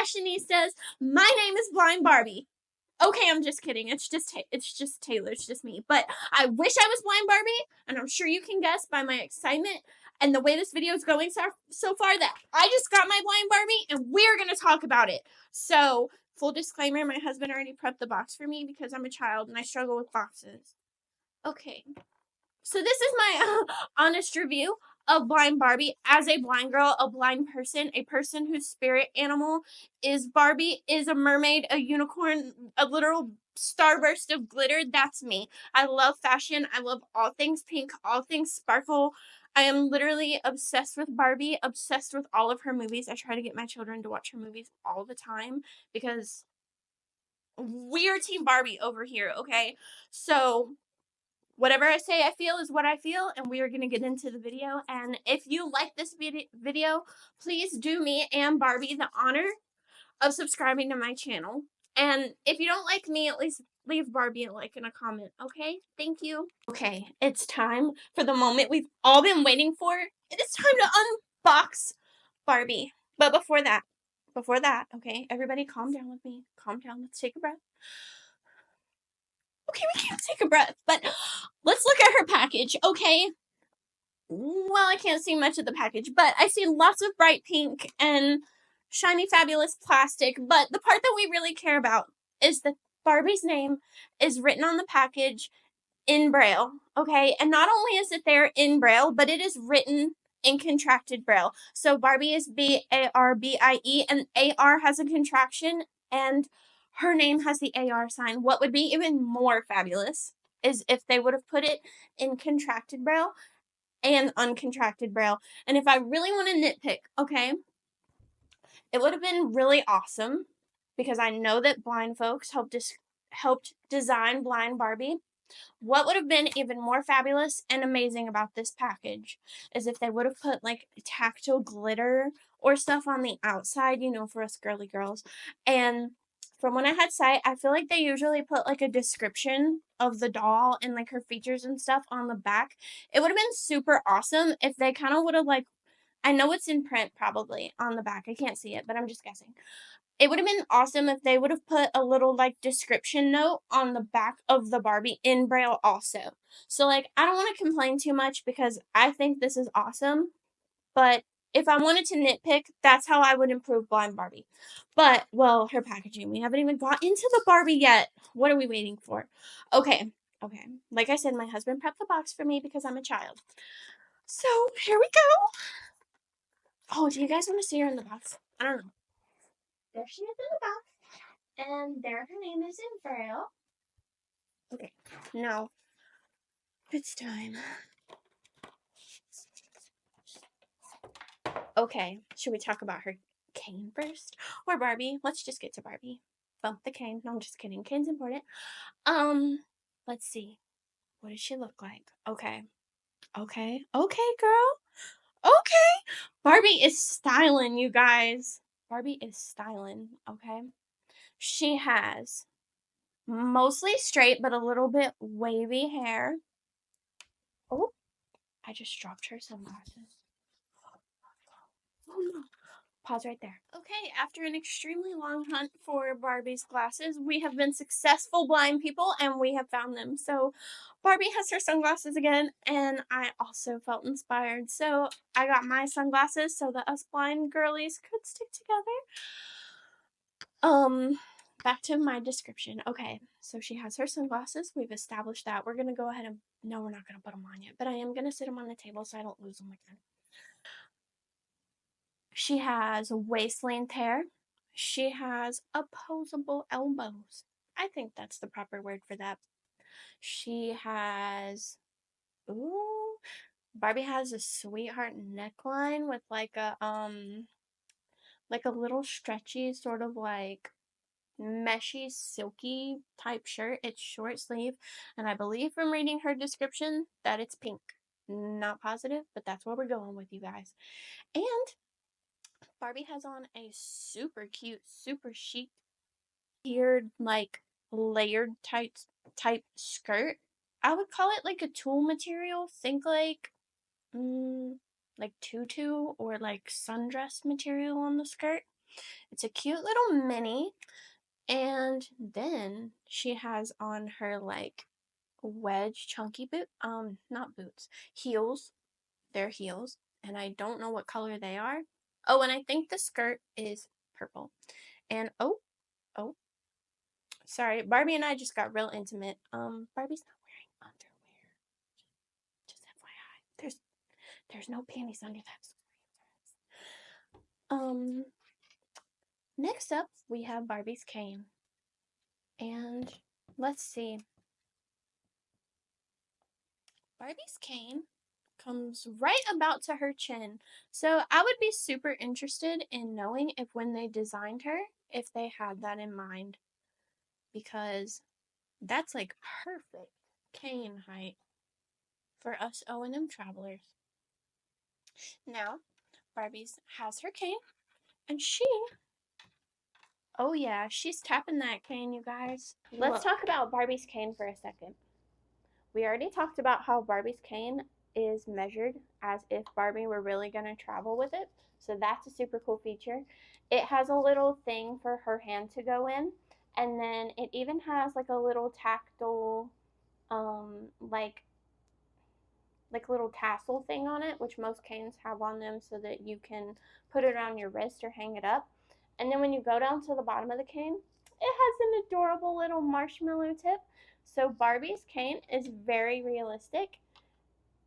Fashionistas. My name is Blind Barbie. Okay, I'm just kidding. It's just Taylor. It's just me. But I wish I was Blind Barbie, and I'm sure you can guess by my excitement and the way this video is going so far that I just got my Blind Barbie, and we're going to talk about it. So, full disclaimer, my husband already prepped the box for me because I'm a child and I struggle with boxes. Okay. So this is my honest review of Blind Barbie as a blind girl, a blind person, a person whose spirit animal is Barbie, is a mermaid, a unicorn, a literal starburst of glitter. That's me. I love fashion. I love all things pink, all things sparkle. I am literally obsessed with Barbie, obsessed with all of her movies. I try to get my children to watch her movies all the time because we're Team Barbie over here, okay? So whatever I say I feel is what I feel, and we are going to get into the video. And if you like this video, please do me and Barbie the honor of subscribing to my channel. And if you don't like me, at least leave Barbie a like and a comment, okay? Thank you. Okay, it's time for the moment we've all been waiting for. It is time to unbox Barbie. But before that, okay, everybody calm down with me. Calm down. Let's take a breath. Okay, we can't take a breath, but let's look at her package, okay? Well, I can't see much of the package, but I see lots of bright pink and shiny, fabulous plastic. But the part that we really care about is that Barbie's name is written on the package in Braille, okay? And not only is it there in Braille, but it is written in contracted Braille. So Barbie is B-A-R-B-I-E, and A-R has a contraction, and her name has the AR sign. What would be even more fabulous is if they would have put it in contracted Braille and uncontracted Braille. And if I really want to nitpick, okay, it would have been really awesome because I know that blind folks helped design Blind Barbie. What would have been even more fabulous and amazing about this package is if they would have put like tactile glitter or stuff on the outside, you know, for us girly girls. And from when I had sight, I feel like they usually put like a description of the doll and like her features and stuff on the back. It would have been super awesome if they kind of would have like, I know it's in print probably on the back. I can't see it, but I'm just guessing. It would have been awesome if they would have put a little like description note on the back of the Barbie in Braille also. So like, I don't want to complain too much because I think this is awesome, but if I wanted to nitpick, that's how I would improve Blind Barbie. But, well, her packaging. We haven't even got into the Barbie yet. What are we waiting for? Okay. Like I said, my husband prepped the box for me because I'm a child. So, here we go. Oh, do you guys want to see her in the box? I don't know. There she is in the box. And there her name is in Braille. Okay. Now, it's time. Okay, should we talk about her cane first? Or Barbie? Let's just get to Barbie. Bump the cane. No, I'm just kidding. Cane's important. Let's see. What does she look like? Okay, girl. Okay. Barbie is styling, you guys. Barbie is styling, okay? She has mostly straight, but a little bit wavy hair. Oh, I just dropped her sunglasses. Oh no. Pause right there. Okay, after an extremely long hunt for Barbie's glasses, we have been successful blind people and we have found them. So Barbie has her sunglasses again, and I also felt inspired. So I got my sunglasses so that us blind girlies could stick together. Back to my description. Okay, so she has her sunglasses. We've established that. We're going to go ahead and, no, we're not going to put them on yet, but I am going to sit them on the table so I don't lose them again. She has waist-length hair. She has opposable elbows. I think that's the proper word for that. She has, ooh, Barbie has a sweetheart neckline with like a little stretchy sort of like meshy, silky type shirt. It's short sleeve, and I believe from reading her description that it's pink. Not positive, but that's where we're going with, you guys. And Barbie has on a super cute, super chic, tiered, like layered type skirt. I would call it like a tulle material. Think like tutu or like sundress material on the skirt. It's a cute little mini. And then she has on her like wedge chunky boot, not boots, heels. They're heels. And I don't know what color they are. Oh, and I think the skirt is purple. And oh, sorry, Barbie and I just got real intimate. Barbie's not wearing underwear. Just FYI. There's no panties under that skirt. Next up we have Barbie's cane. And let's see. Barbie's cane comes right about to her chin. So I would be super interested in knowing if when they designed her, if they had that in mind. Because that's like perfect cane height for us O&M travelers. Now, Barbie's has her cane, and oh yeah, she's tapping that cane, you guys. Let's talk about Barbie's cane for a second. We already talked about how Barbie's cane is measured as if Barbie were really going to travel with it. So that's a super cool feature. It has a little thing for her hand to go in. And then it even has like a little tactile, like little tassel thing on it, which most canes have on them so that you can put it on your wrist or hang it up. And then when you go down to the bottom of the cane, it has an adorable little marshmallow tip. So Barbie's cane is very realistic,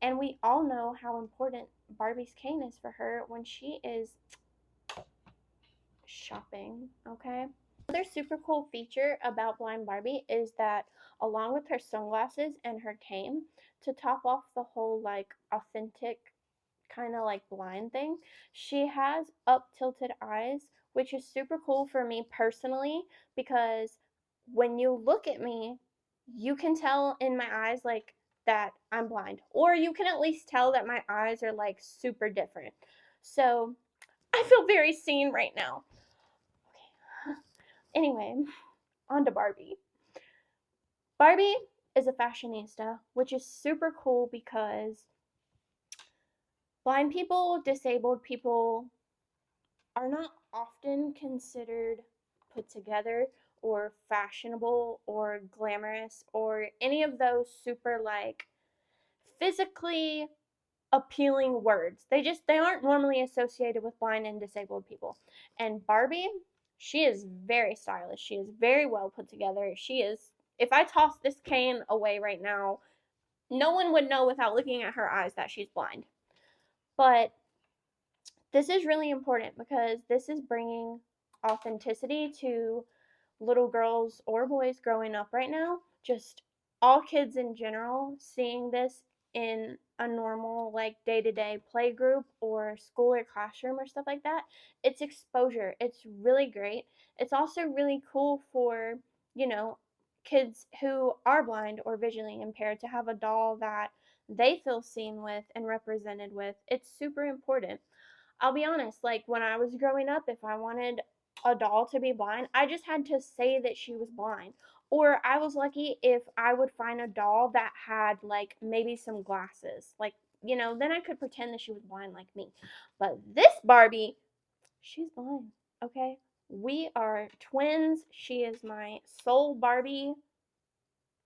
and we all know how important Barbie's cane is for her when she is shopping, okay? Another super cool feature about Blind Barbie is that along with her sunglasses and her cane, to top off the whole like authentic kind of like blind thing, she has up tilted eyes, which is super cool for me personally because when you look at me, you can tell in my eyes like that I'm blind, or you can at least tell that my eyes are like super different. So I feel very seen right now. Okay. Anyway, on to Barbie. Barbie is a fashionista, which is super cool because blind people, disabled people are not often considered put together or fashionable or glamorous or any of those super like physically appealing words. They aren't normally associated with blind and disabled people. And Barbie, she is very stylish. She is very well put together. She is, if I toss this cane away right now, no one would know without looking at her eyes that she's blind. But this is really important because this is bringing authenticity to little girls or boys growing up right now, just all kids in general, seeing this in a normal like day-to-day play group or school or classroom or stuff like that. It's exposure. It's really great. It's also really cool for, kids who are blind or visually impaired to have a doll that they feel seen with and represented with. It's super important. I'll be honest, like when I was growing up, if I wanted a doll to be blind, I just had to say that she was blind. Or I was lucky if I would find a doll that had like maybe some glasses. Like, then I could pretend that she was blind like me. But this Barbie, she's blind, okay? We are twins. She is my soul Barbie.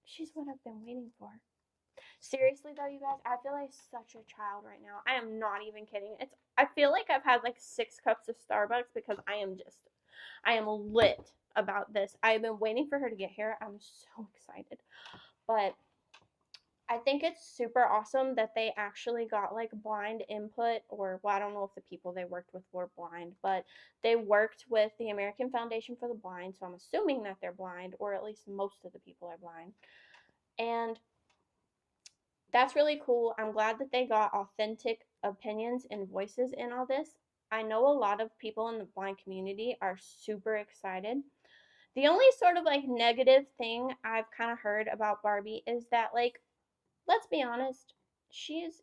She's what I've been waiting for. Seriously though, you guys, I feel like such a child right now. I am not even kidding. I feel like I've had like 6 cups of Starbucks because I am lit about this. I've been waiting for her to get here. I'm so excited. But I think it's super awesome that they actually got like blind input, or well, I don't know if the people they worked with were blind, but they worked with the American Foundation for the Blind, so I'm assuming that they're blind, or at least most of the people are blind. And that's really cool. I'm glad that they got authentic opinions and voices in all this. I know a lot of people in the blind community are super excited. The only sort of like negative thing I've kind of heard about Barbie is that, like, let's be honest, she's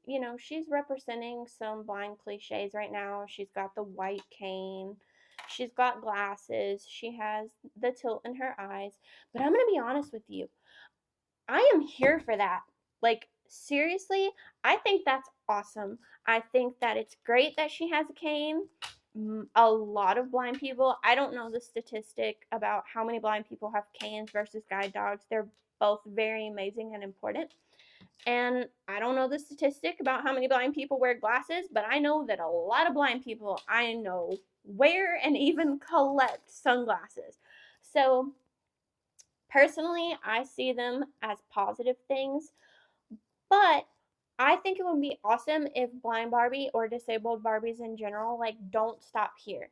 representing some blind cliches right now. She's got the white cane, she's got glasses, she has the tilt in her eyes. But I'm going to be honest with you, I am here for that. Like, seriously, I think that's awesome. I think that it's great that she has a cane, a lot of blind people. I don't know the statistic about how many blind people have canes versus guide dogs. They're both very amazing and important. And I don't know the statistic about how many blind people wear glasses, but I know that a lot of blind people I know wear and even collect sunglasses. So personally, I see them as positive things, but I think it would be awesome if blind Barbie or disabled Barbies in general like don't stop here.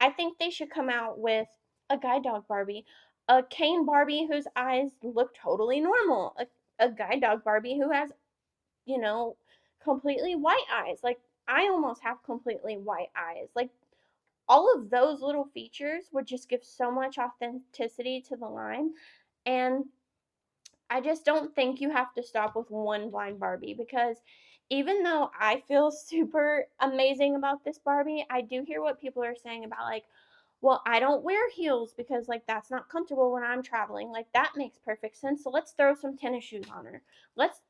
I think they should come out with a guide dog Barbie, a cane Barbie whose eyes look totally normal, a guide dog Barbie who has, you know, completely white eyes. Like, I almost have completely white eyes. Like, all of those little features would just give so much authenticity to the line. And I just don't think you have to stop with one blind Barbie, because even though I feel super amazing about this Barbie, I do hear what people are saying about, like, well, I don't wear heels because, like, that's not comfortable when I'm traveling. Like, that makes perfect sense. So let's throw some tennis shoes on her. Let's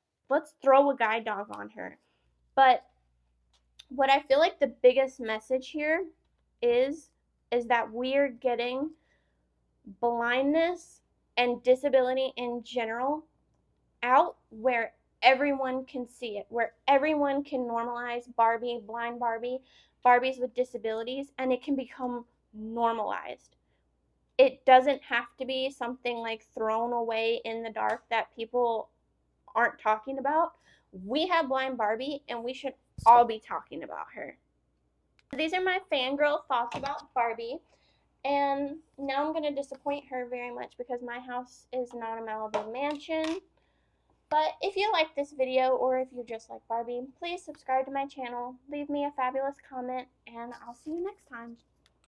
throw a guide dog on her. But what I feel like the biggest message here is is that we're getting blindness and disability in general out where everyone can see it, where everyone can normalize Barbie, blind Barbie, Barbies with disabilities, and it can become normalized. It doesn't have to be something like thrown away in the dark that people aren't talking about. We have blind Barbie, and we should all be talking about her. These are my fangirl thoughts about Barbie. And now I'm going to disappoint her very much because my house is not a Malibu mansion. But if you like this video, or if you just like Barbie, please subscribe to my channel, leave me a fabulous comment, and I'll see you next time.